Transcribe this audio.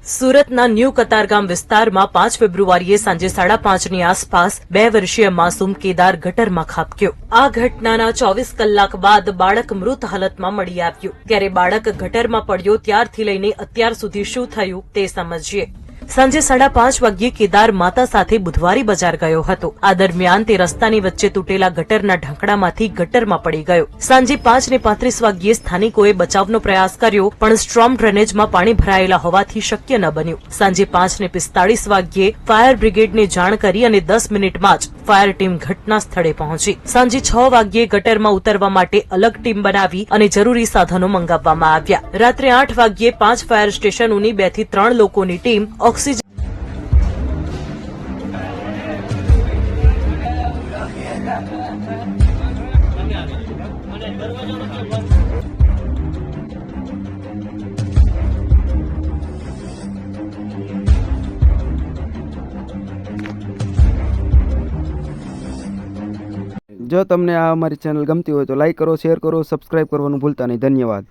સુરતના ન્યૂ કતારગામ વિસ્તારમાં 5 ફેબ્રુઆરીએ સાંજે 5:30ની આસપાસ 2 વર્ષીય માસૂમ કેદાર ગટરમાં ખાબક્યો। આ ઘટનાના 24 કલાક બાદ બાળક મૃત હાલતમાં મળી આવ્યું। ત્યારે બાળક ગટરમાં પડ્યો ત્યારથી લઈને અત્યાર સુધી શું થયું તે સમજીએ। સાંજે 5:30 વાગ્યે કેદાર માતા સાથે બુધવારી બજાર ગયો હતો। આ દરમિયાન તે રસ્તાની વચ્ચે તૂટેલા ગટરના ઢાંકણામાંથી ગટરમાં પડી ગયો। સાંજે 5:35 વાગ્યે સ્થાનિકોએ બચાવનો પ્રયાસ કર્યો, પણ સ્ટ્રોમ ડ્રેનેજમાં પાણી ભરાયેલા હોવાથી શક્ય ન બન્યું। સાંજે 5:45 વાગ્યે ફાયર બ્રિગેડને જાણ કરી અને 10 મિનિટમાં જ ફાયર ટીમ ઘટના સ્થળે પહોંચી। સાંજે 6 વાગ્યે ગટરમાં ઉતરવા માટે અલગ ટીમ બનાવી અને જરૂરી સાધનો મંગાવવામાં આવ્યા। રાત્રે 8 વાગ્યે 5 ફાયર સ્ટેશનોની 2 થી 3 લોકોની ટીમ ઓક્સિજન જો તમને આ અમારી ચેનલ ગમતી હોય તો લાઈક કરો, શેર કરો, સબસ્ક્રાઇબ કરવાનું ભૂલતા નહીં। ધન્યવાદ।